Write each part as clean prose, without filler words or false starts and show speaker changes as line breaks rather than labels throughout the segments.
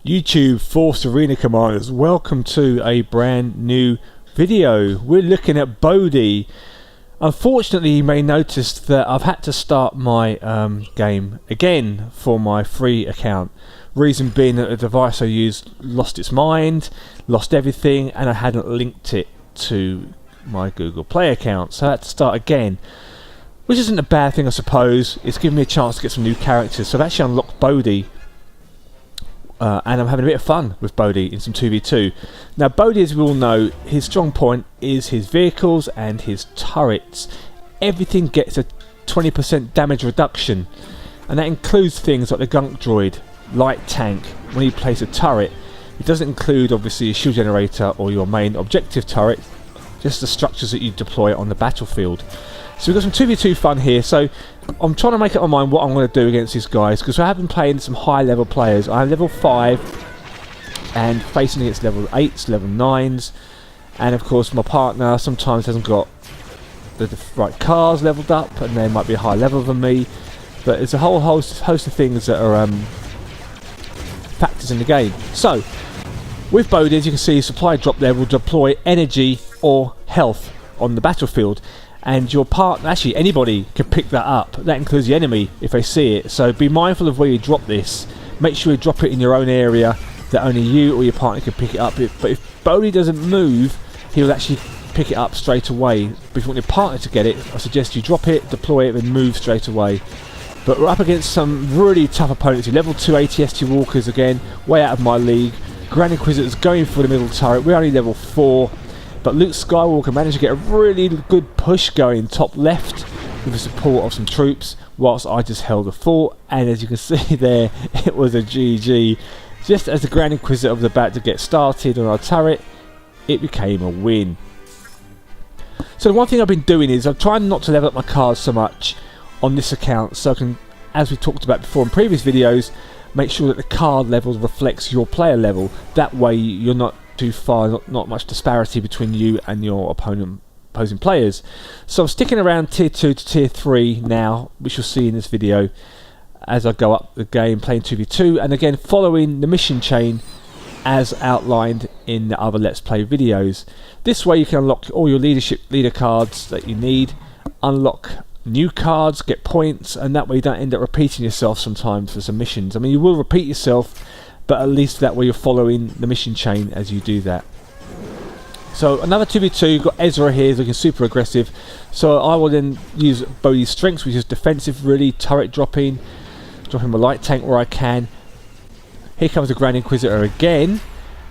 YouTube Force Arena Commanders, welcome to a brand new video. We're looking at Bodhi. Unfortunately, you may notice that I've had to start my game again for my free account. Reason being that the device I used lost its mind, lost everything, and I hadn't linked it to my Google Play account, so I had to start again. Which isn't a bad thing, I suppose. It's given me a chance to get some new characters. So I've actually unlocked Bodhi. And I'm having a bit of fun with Bodhi in some 2v2. Now Bodhi, as we all know, his strong point is his vehicles and his turrets. Everything gets a 20% damage reduction, and that includes things like the gunk droid, light tank. When you place a turret, it doesn't include obviously a shield generator or your main objective turret, just the structures that you deploy on the battlefield. So we've got some 2v2 fun here. So I'm trying to make up my mind what I'm going to do against these guys, because I have been playing some high level players. I'm level 5 and facing against level 8s, level 9s, and of course my partner sometimes hasn't got the right cars leveled up, and they might be a higher level than me. But there's a whole host of things that are factors in the game. So with Bodhi, as you can see, supply drop there will deploy energy or health on the battlefield. And your partner, actually anybody, can pick that up. That includes the enemy if they see it. So be mindful of where you drop this. Make sure you drop it in your own area that only you or your partner can pick it up. But if Bodhi doesn't move, he'll actually pick it up straight away. But if you want your partner to get it, I suggest you drop it, deploy it, and move straight away. But we're up against some really tough opponents. Level 2 ATST Walkers again, way out of my league. Grand Inquisitors going for the middle turret. We're only level 4. But Luke Skywalker managed to get a really good push going top left with the support of some troops, whilst I just held the fort. And as you can see there, it was a GG. Just as the Grand Inquisitor was about to get started on our turret, it became a win. So the one thing I've been doing is I'm trying not to level up my cards so much on this account, so I can, as we talked about before in previous videos, make sure that the card level reflects your player level. That way you're not too far, not much disparity between you and your opposing players. So I'm sticking around tier 2 to tier 3 now, which you'll see in this video as I go up the game playing 2v2, and again following the mission chain as outlined in the other Let's Play videos. This way you can unlock all your leader cards that you need, unlock new cards, get points, and that way you don't end up repeating yourself sometimes for some missions. I mean, you will repeat yourself, but at least that way you're following the mission chain as you do that. So another 2v2, you've got Ezra here looking super aggressive. So I will then use Bodhi's strengths, which is defensive really, turret dropping my light tank where I can. Here comes the Grand Inquisitor again,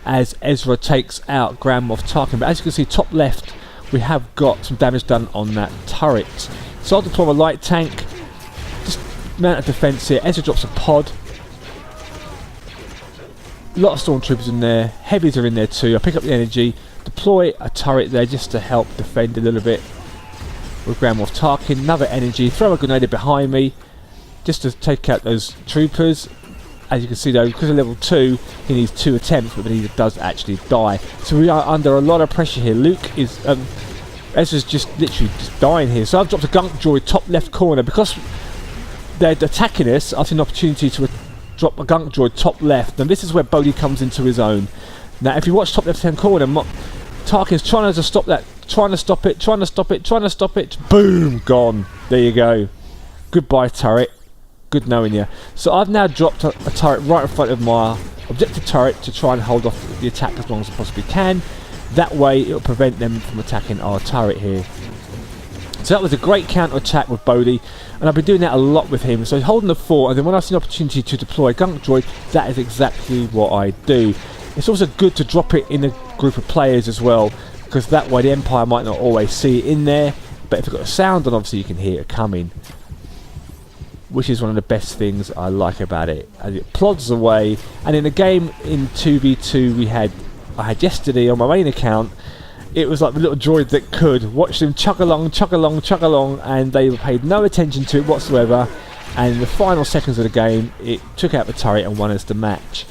as Ezra takes out Grand Moff Tarkin. But as you can see, top left, we have got some damage done on that turret. So I'll deploy my light tank, just amount of defense here. Ezra drops a pod. A lot of stormtroopers in there, heavies are in there too. I pick up the energy, deploy a turret there just to help defend a little bit with Grand Moff Tarkin. Another energy, throw a grenade behind me just to take out those troopers. As you can see though, because of level 2, he needs 2 attempts, but he does actually die. So we are under a lot of pressure here. Luke is, Ezra's just literally just dying here. So I've dropped a gunk droid top left corner. Because they're attacking us, I've seen an opportunity to drop a gunk droid top left, and this is where Bodhi comes into his own. Now if you watch top left hand corner, Tarkin's trying to stop that, trying to stop it, boom, gone. There you go. Goodbye turret, good knowing you. So I've now dropped a turret right in front of my objective turret to try and hold off the attack as long as I possibly can. That way it will prevent them from attacking our turret here. So that was a great counter attack with Bodhi, and I've been doing that a lot with him. So holding the fort, and then when I see an opportunity to deploy a gunk droid, that is exactly what I do. It's also good to drop it in a group of players as well, because that way the Empire might not always see it in there, but if you've got a sound on, obviously you can hear it coming, which is one of the best things I like about it, as it plods away. And in a game in 2v2 I had yesterday on my main account, it was like the little droid that could watch them chug along, and they paid no attention to it whatsoever. And in the final seconds of the game, it took out the turret and won us the match,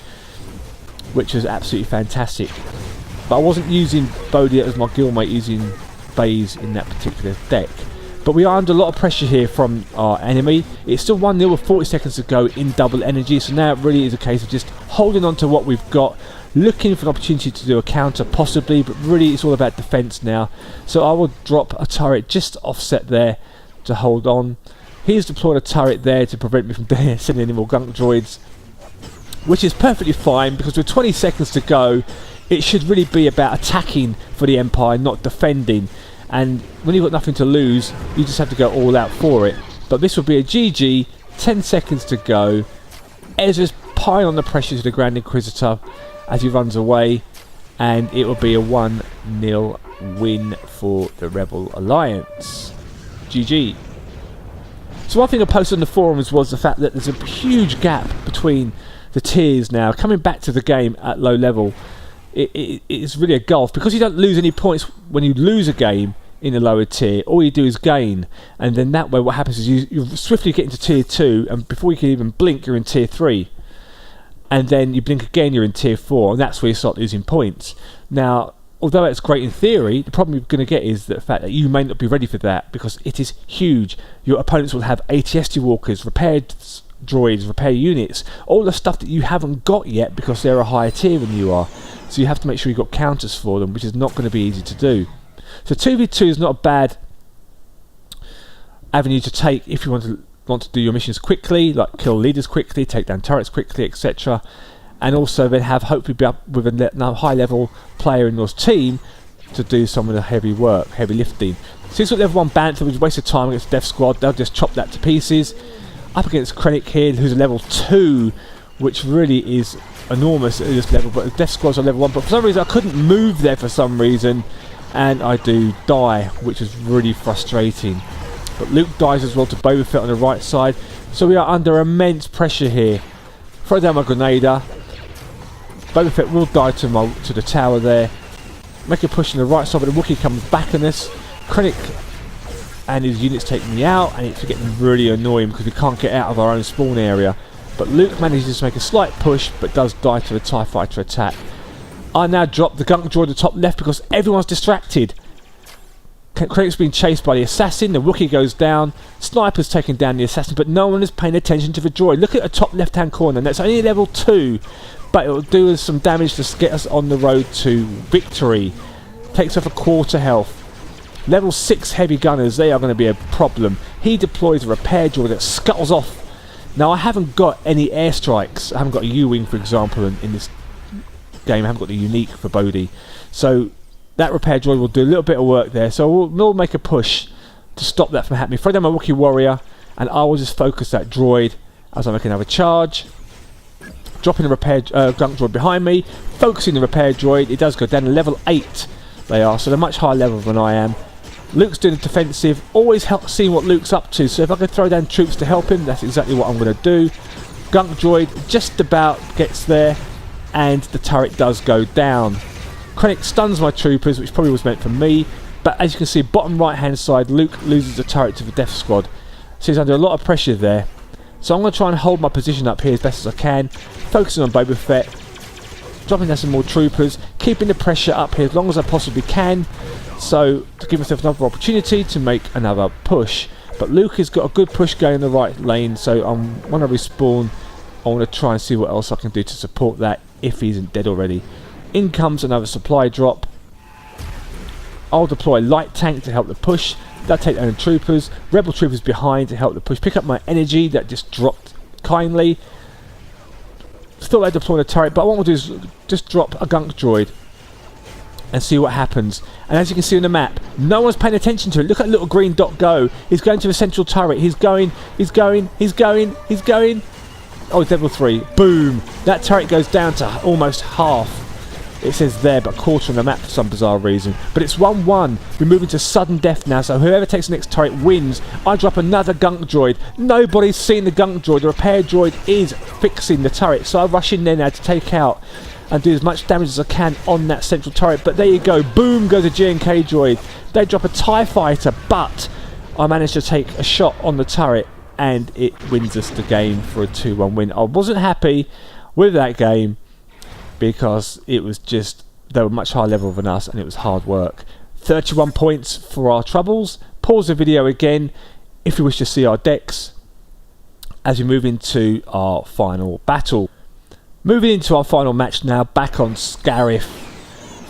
which was absolutely fantastic. But I wasn't using Bodhi as my guildmate, using Baze in that particular deck. But we are under a lot of pressure here from our enemy. It's still 1-0 with 40 seconds to go in double energy. So now it really is a case of just holding on to what we've got, looking for an opportunity to do a counter possibly, but really it's all about defence now. So I will drop a turret just offset there to hold on. He's deployed a turret there to prevent me from sending any more gunk droids, which is perfectly fine, because with 20 seconds to go, it should really be about attacking for the Empire, not defending. And when you've got nothing to lose, you just have to go all out for it. But this will be a GG, 10 seconds to go. Ezra's piling on the pressure to the Grand Inquisitor as he runs away, and it will be a 1-0 win for the Rebel Alliance. GG. So one thing I posted on the forums was the fact that there's a huge gap between the tiers now. Coming back to the game at low level, it's really a gulf, because you don't lose any points when you lose a game in a lower tier. All you do is gain, and then that way what happens is you swiftly get into tier 2, and before you can even blink you're in tier 3, and then you blink again you're in tier 4, and that's where you start losing points. Now, although it's great in theory, the problem you're going to get is the fact that you may not be ready for that, because it is huge. Your opponents will have ATST walkers, repaired droids, repair units, all the stuff that you haven't got yet because they're a higher tier than you are. So you have to make sure you've got counters for them, which is not going to be easy to do. So 2v2 is not a bad avenue to take if you want to do your missions quickly, like kill leaders quickly, take down turrets quickly, etc. And also then have hopefully be up with a high level player in your team to do some of the heavy work, heavy lifting. Since we've got level 1 Bantha, which is a waste of time against Death Squad, they'll just chop that to pieces. Up against Krennic here, who's a level 2, which really is enormous at this level, but the Death Squad's on level 1, but for some reason I couldn't move there for some reason, and I do die, which is really frustrating. But Luke dies as well to Boba Fett on the right side, so we are under immense pressure here. Throw down my Grenadier. Boba Fett will die to the tower there. Make a push on the right side, but the Wookiee comes back on us. Krennic and his units take me out, and it's getting really annoying because we can't get out of our own spawn area. But Luke manages to make a slight push, but does die to the TIE Fighter attack. I now drop the gunk droid at the top left because everyone's distracted. Krennic's being chased by the assassin, the Wookiee goes down, Sniper's taking down the assassin, but no one is paying attention to the droid. Look at the top left hand corner, and that's only level 2, but it will do us some damage to get us on the road to victory. Takes off a quarter health. Level 6 heavy gunners, they are going to be a problem. He deploys a repair droid that scuttles off. Now I haven't got any airstrikes. I haven't got a U-wing, for example, in this game. I haven't got the unique for Bodhi. So that repair droid will do a little bit of work there. So we'll make a push to stop that from happening. Throw down my Wookiee warrior, and I will just focus that droid as I make another charge. Dropping the repair gunk droid behind me, focusing the repair droid. It does go down to level 8. They are, so they're much higher level than I am. Luke's doing the defensive, always seeing what Luke's up to, so if I can throw down troops to help him, that's exactly what I'm going to do. Gunk droid just about gets there, and the turret does go down. Krennic stuns my troopers, which probably was meant for me, but as you can see, bottom right hand side, Luke loses the turret to the Death Squad, so he's under a lot of pressure there. So I'm going to try and hold my position up here as best as I can, focusing on Boba Fett, dropping down some more troopers, keeping the pressure up here as long as I possibly can, so to give myself another opportunity to make another push. But Luke has got a good push going in the right lane, so when I respawn, I want to try and see what else I can do to support that if he isn't dead already. In comes another supply drop. I'll deploy light tank to help the push. That'll take down the troopers. Rebel troopers behind to help the push. Pick up my energy that just dropped kindly. Still there deploying a turret, but what I want to do is just drop a gunk droid and see what happens. And as you can see on the map, no one's paying attention to it. Look at that little green dot go. He's going to the central turret. He's going. Oh, it's level 3. Boom. That turret goes down to almost half. It says there, but quarter on the map for some bizarre reason. But it's 1-1. We're moving to sudden death now, so whoever takes the next turret wins. I drop another gunk droid. Nobody's seen the gunk droid. The repair droid is fixing the turret, so I rush in there now to take out and do as much damage as I can on that central turret. But there you go. Boom goes a G&K droid. They drop a TIE fighter, but I managed to take a shot on the turret, and it wins us the game for a 2-1 win. I wasn't happy with that game, because it was just, they were much higher level than us and it was hard work. 31 points for our troubles, pause the video again if you wish to see our decks as we move into our final battle. Moving into our final match now, back on Scarif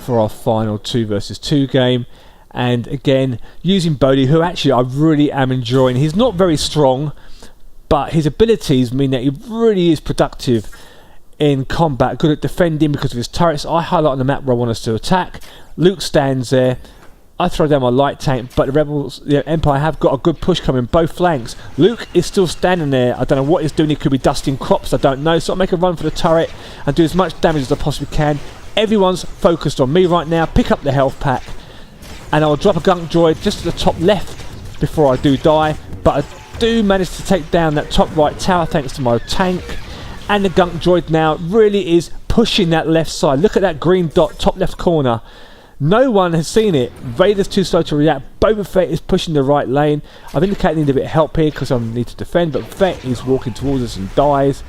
for our final 2 versus 2 game. And again, using Bodhi, who actually I really am enjoying. He's not very strong, but his abilities mean that he really is productive in combat, good at defending because of his turrets. I highlight on the map where I want us to attack. Luke stands there. I throw down my light tank, but the Rebels, the Empire, have got a good push coming both flanks. Luke is still standing there. I don't know what he's doing. He could be dusting crops, I don't know. So I'll make a run for the turret and do as much damage as I possibly can. Everyone's focused on me right now. Pick up the health pack, and I'll drop a gunk droid just at the top left before I do die. But I do manage to take down that top right tower thanks to my tank. And the gunk droid now really is pushing that left side. Look at that green dot, top left corner. No one has seen it. Vader's too slow to react. Boba Fett is pushing the right lane. I've indicated I need a bit of help here because I need to defend, but Fett is walking towards us and dies.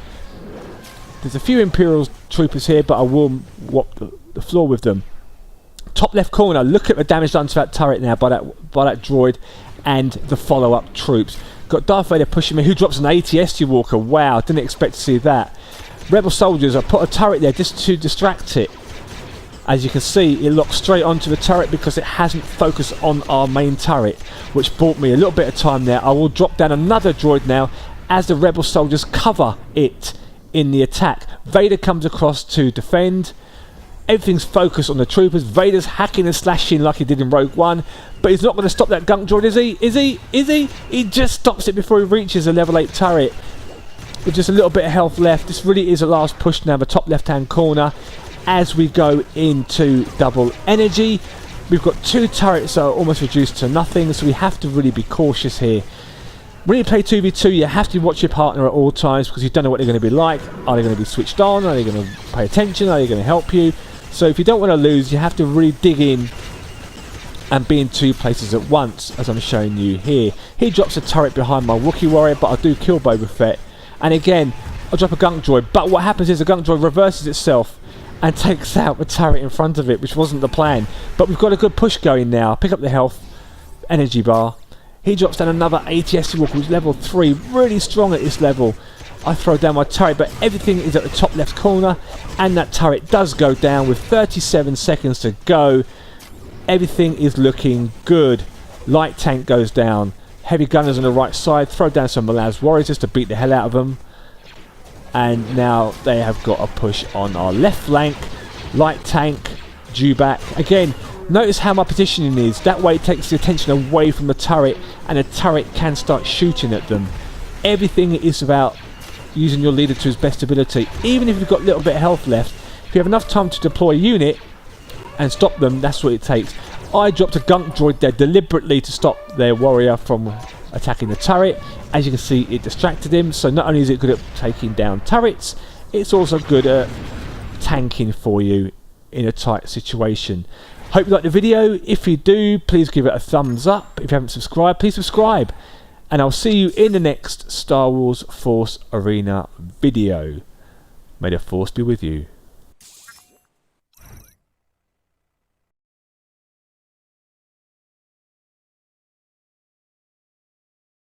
There's a few Imperial troopers here, but I will whop the floor with them. Top left corner, look at the damage done to that turret now by that droid and the follow-up troops. Got Darth Vader pushing me, who drops an ATST walker. Wow, didn't expect to see that. Rebel soldiers, I put a turret there just to distract it. As you can see, it locks straight onto the turret because it hasn't focused on our main turret, which bought me a little bit of time there. I will drop down another droid now as the Rebel soldiers cover it in the attack. Vader comes across to defend. Everything's focused on the troopers. Vader's hacking and slashing like he did in Rogue One, but he's not going to stop that gunk droid, is he? Is he? Is he? He just stops it before he reaches a level 8 turret. With just a little bit of health left. This really is a last push now, the top left-hand corner. As we go into double energy, we've got 2 turrets that are almost reduced to nothing, so we have to really be cautious here. When you play 2v2, you have to watch your partner at all times because you don't know what they're going to be like. Are they going to be switched on? Are they going to pay attention? Are they going to help you? So if you don't want to lose, you have to really dig in and be in 2 places at once, as I'm showing you here. He drops a turret behind my Wookiee warrior, but I do kill Boba Fett. And again, I'll drop a gunk droid, but what happens is the gunk droid reverses itself and takes out the turret in front of it, which wasn't the plan. But we've got a good push going now. Pick up the health energy bar. He drops down another ATST walker, which is level 3, really strong at this level. I throw down my turret, but everything is at the top left corner, and that turret does go down with 37 seconds to go. Everything is looking good. Light tank goes down. Heavy gunners on the right side. Throw down some Malaz warriors just to beat the hell out of them. And now they have got a push on our left flank. Light tank due back. Again, notice how my positioning is. That way it takes the attention away from the turret, and the turret can start shooting at them. Everything is about using your leader to his best ability. Even if you've got a little bit of health left, if you have enough time to deploy a unit and stop them, that's what it takes. I dropped a gunk droid there deliberately to stop their warrior from attacking the turret. As you can see, it distracted him, so not only is it good at taking down turrets, it's also good at tanking for you in a tight situation. Hope you liked the video. If you do, please give it a thumbs up. If you haven't subscribed, please subscribe, and I'll see you in the next Star Wars Force Arena video. May the Force be with you.